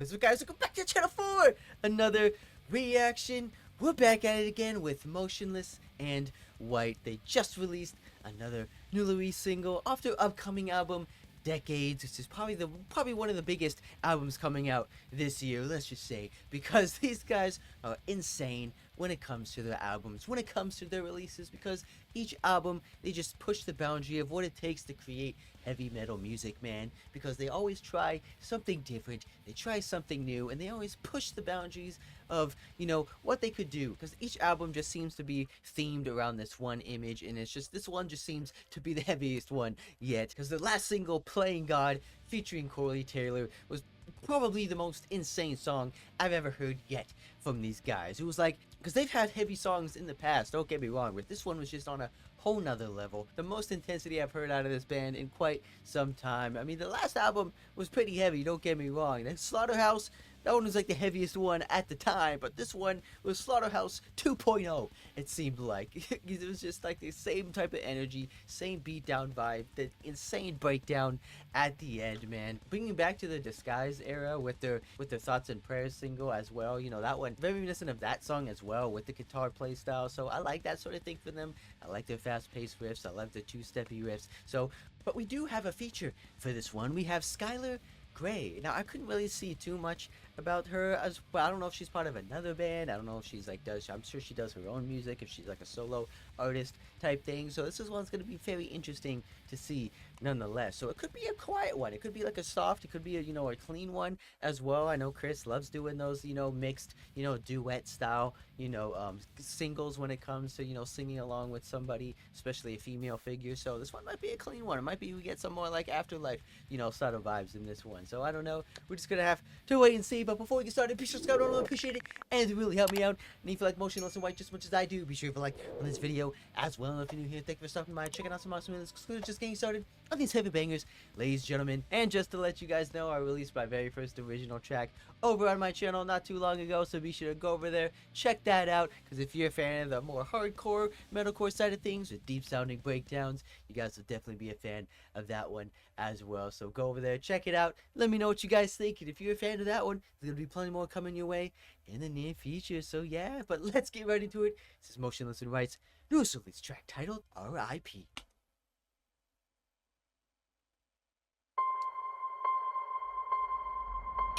What's up, guys? Welcome back to channel 4. Another reaction. We're back at it again with Motionless and White. They just released another new release single off their upcoming album Decades, which is probably one of the biggest albums coming out this year, let's just say, because these guys are insane when it comes to their albums, when it comes to their releases, because each album they just push the boundary of what it takes to create heavy metal music, man, because they always try something different, they try something new, and they always push the boundaries of, you know, what they could do, because each album just seems to be themed around this one image, and it's just, this one just seems to be the heaviest one yet, because the last single, Playing God, featuring Corey Taylor, was probably the most insane song I've ever heard yet from these guys. It was like, because they've had heavy songs in the past, don't get me wrong, but this one was just on a whole nother level. The most intensity I've heard out of this band in quite some time. I mean, the last album was pretty heavy, don't get me wrong. That Slaughterhouse, that one was like the heaviest one at the time, but this one was Slaughterhouse 2.0, it seemed like. It was just like the same type of energy, same beatdown vibe, the insane breakdown at the end, man. Bringing back to the Disguise era with their Thoughts and Prayers single as well, you know, that one, very reminiscent of that song as well with the guitar play style, so I like that sort of thing for them. I like their fast-paced riffs, I love the two-steppy riffs, so, but we do have a feature for this one. We have Skylar Gray. Now, I couldn't really see too much about her, as well. I don't know if she's part of another band. I don't know if she's like I'm sure she does her own music, if she's like a solo artist type thing. So this is one's going to be very interesting to see nonetheless. So it could be a quiet one, it could be like a soft, it could be a, you know, a clean one as well. I know Chris loves doing those, you know, mixed, you know, duet style, you know, singles when it comes to, you know, singing along with somebody, especially a female figure. So this one might be a clean one. It might be we get some more like Afterlife, you know, sort of vibes in this one. So I don't know, we're just gonna have to wait and see. But before we get started, be sure to subscribe, I really appreciate it, and it really help me out. And if you like Motionless and White just as much as I do, be sure to like on this video as well. And if you're new here, thank you for stopping by, checking out some awesome exclusive, just getting started on these heavy bangers, ladies and gentlemen. And just to let you guys know, I released my very first original track over on my channel not too long ago, so be sure to go over there, check that out, because if you're a fan of the more hardcore metalcore side of things with deep sounding breakdowns, you guys will definitely be a fan of that one as well. So go over there, check it out, let me know what you guys think, and if you're a fan of that one, there's gonna be plenty more coming your way in the near future. So yeah, but let's get right into it. This is Motionless and White's newest release track titled R.I.P.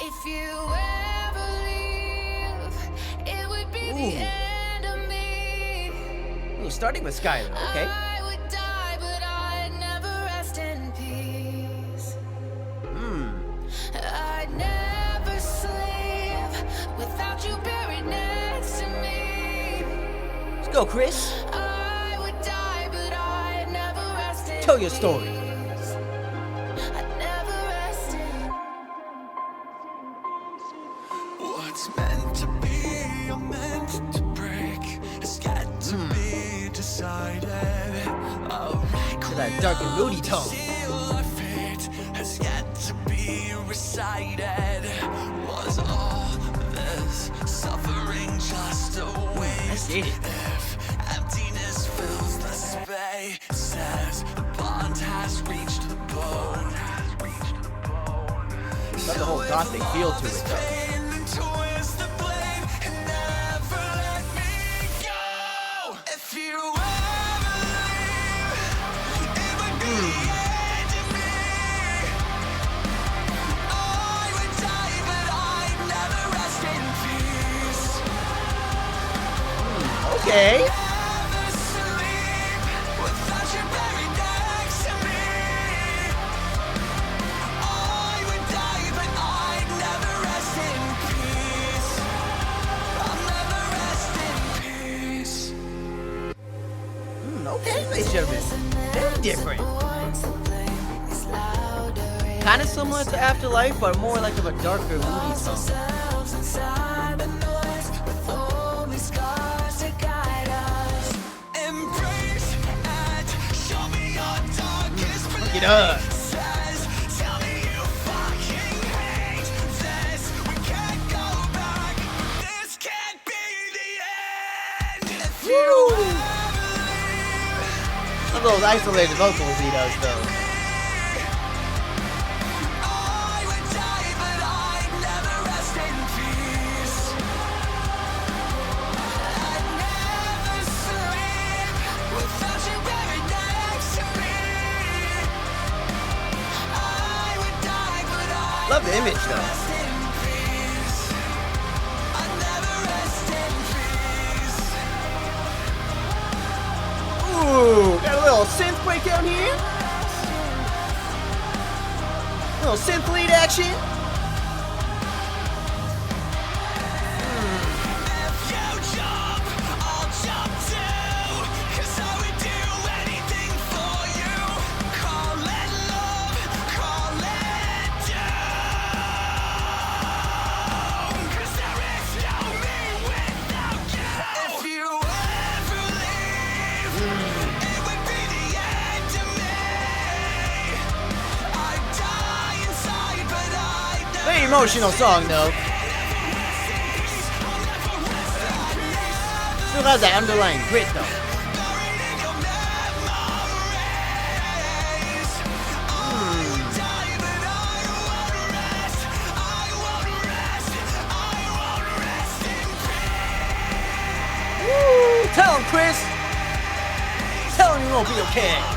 If you ever leave, it would be the end of me. Ooh, starting with Skylar, okay. I would die, but I'd never rest in peace. I'd never sleep without you buried next to me. Let's go, Chris. I would die, but I'd never rest in Tell your story. peace. I'd never rest in. What's meant to be or meant to break has yet to be decided. That dark and moody tone. Our fate has yet to be recited. Was all this suffering just a waste? If emptiness fills the spaces, the bond has reached the bone. Got the whole gothic feel to it, though. Okay. Okay, ladies and gentlemen, very different. Kind of similar to Afterlife, but more like of a darker, moody song. Get up. Some of those isolated vocals he does, though. love the image though. Ooh, got a little synth breakdown here. Little synth lead action. Very emotional song though. Still has that underlying grit though. Woo! Tell him, Chris. Tell him you won't be okay.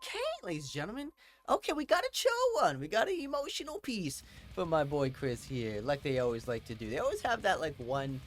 Okay, ladies and gentlemen. Okay, we got a chill one. We got an emotional piece from my boy Chris here, like they always like to do. They always have that like one,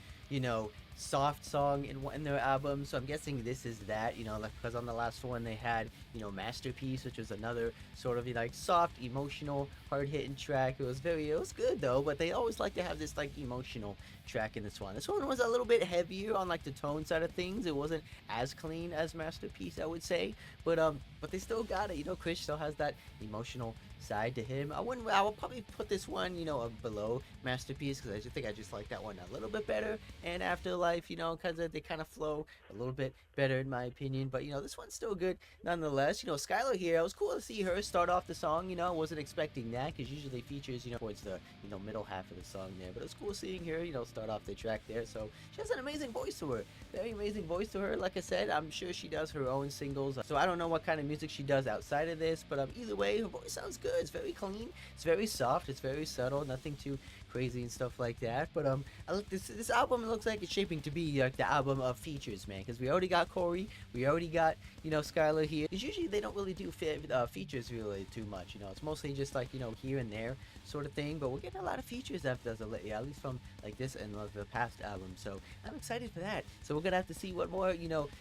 soft song in their album. So I'm guessing this is that, like because on the last one they had, Masterpiece, which was another sort of like soft, emotional, hard-hitting track. It was good though, but they always like to have this like emotional track in this one. This one was a little bit heavier on like the tone side of things. It wasn't as clean as Masterpiece, I would say, but they still got it. Chris still has that emotional side to him. I will probably put this one, below Masterpiece because I just like that one a little bit better. And Afterlife, they kind of flow a little bit better in my opinion. But this one's still good nonetheless. Skylar here, it was cool to see her start off the song. I wasn't expecting that because usually features, towards the middle half of the song there. But it was cool seeing her, start off the track there. So she has an amazing voice to her, very amazing voice to her. Like I said, I'm sure she does her own singles. So I don't know what kind of music she does outside of this, but either way, her voice sounds good. It's very clean. It's very soft. It's very subtle. Nothing too crazy and stuff like that. But I look this album. It looks like it's shaping to be like the album of features, man. Because we already got Corey. We already got Skylar here. Because usually they don't really do features really too much. It's mostly just like here and there sort of thing. But we're getting a lot of features after at least from like this and the past album. So I'm excited for that. So we're gonna have to see what more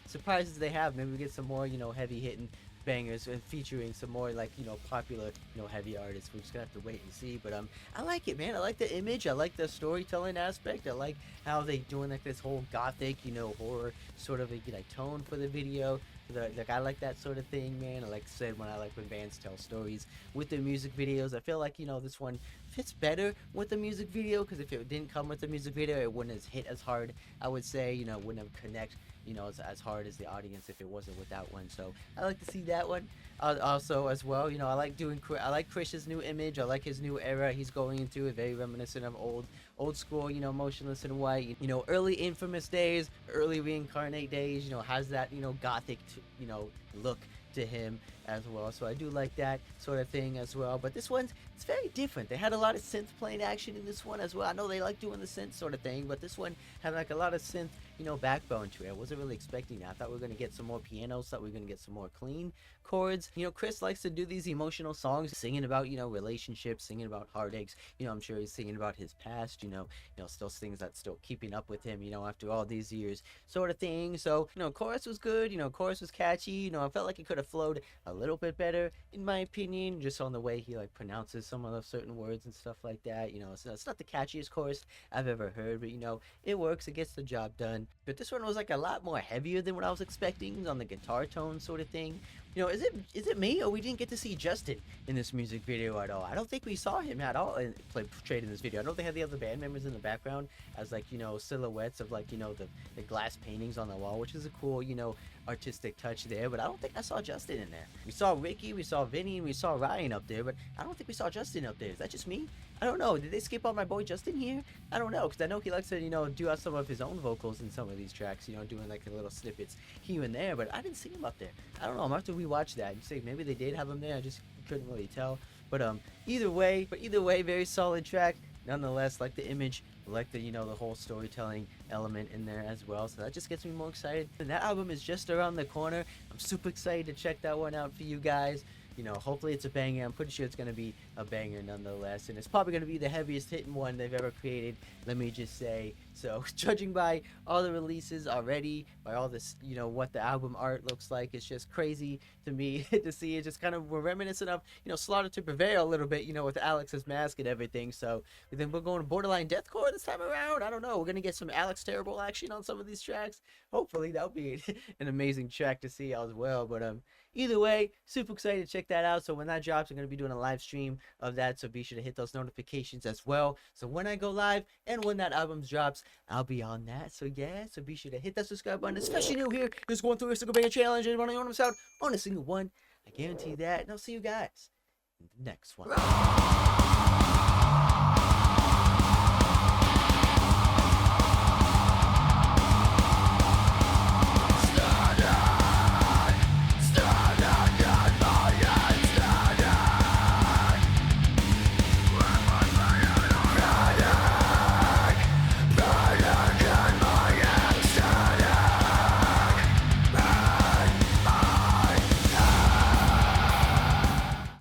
surprises they have. Maybe we get some more heavy hitting bangers and featuring some more like popular heavy artists. We're just gonna have to wait and see, but I like it, man. I like the image, I like the storytelling aspect, I like how they doing like this whole gothic horror sort of a tone for the video. Like I like that sort of thing, man. I like said when bands tell stories with their music videos. I feel like this one fits better with the music video, because if it didn't come with the music video, it wouldn't have hit as hard, I would say. Wouldn't have connect as hard as the audience if it wasn't with that one. So I like to see that one also as well. I like Chris's new image. I like his new era he's going into. It very reminiscent of old school, Motionless in White, early Infamous days, early Reincarnate days, has that, gothic, look to him as well. So I do like that sort of thing as well. But this one's, it's very different. They had a lot of synth playing action in this one as well. I know they like doing the synth sort of thing, but this one had like a lot of synth, backbone to it. I wasn't really expecting that. I thought we were going to get some more pianos, thought we were going to get some more clean chords. Chris likes to do these emotional songs, singing about, relationships, singing about heartaches. I'm sure he's singing about his past, still things that's still keeping up with him, after all these years sort of thing. So, chorus was good, chorus was catchy. I felt like it could have flowed a little bit better, in my opinion, just on the way he like pronounces some of the certain words and stuff like that. It's not the catchiest chorus I've ever heard, but it works, it gets the job done. But this one was like a lot more heavier than what I was expecting on the guitar tone sort of thing. Is it me, or we didn't get to see Justin in this music video at all? I don't think we saw him at all portrayed in this video. I know they had the other band members in the background as like silhouettes of like the glass paintings on the wall, which is a cool artistic touch there. But I don't think I saw Justin in there. We saw Ricky, we saw Vinny, and we saw Ryan up there, but I don't think we saw Justin up there. Is that just me? I don't know. Did they skip on my boy Justin here? I don't know, because I know he likes to do out some of his own vocals in some of these tracks, doing like the little snippets here and there, but I didn't see him up there. I don't know. I'm gonna have to rewatch that and say maybe they did have him there. I just couldn't really tell. But either way, very solid track. nonetheless, like the image, like the, you know, the whole storytelling element in there as well. So that just gets me more excited. And that album is just around the corner. I'm super excited to check that one out for you guys. You know, hopefully it's a banger. I'm pretty sure it's going to be a banger nonetheless. And it's probably going to be the heaviest hitting one they've ever created, let me just say. So, judging by all the releases already, by all this, you know, what the album art looks like, it's just crazy to me to see it. Just kind of, we're reminiscent of, you know, Slaughter to Prevail a little bit, you know, with Alex's mask and everything. So, then we're going borderline deathcore this time around. I don't know. We're going to get some Alex Terrible action on some of these tracks. Hopefully, that'll be an amazing track to see as well. But, either way, super excited to check that out. So when that drops, I'm going to be doing a live stream of that. So be sure to hit those notifications as well. So when I go live and when that album drops, I'll be on that. So yeah, so be sure to hit that subscribe button, especially new here. Just going through a single banger challenge and running on them out on a single one. I guarantee that. And I'll see you guys in the next one.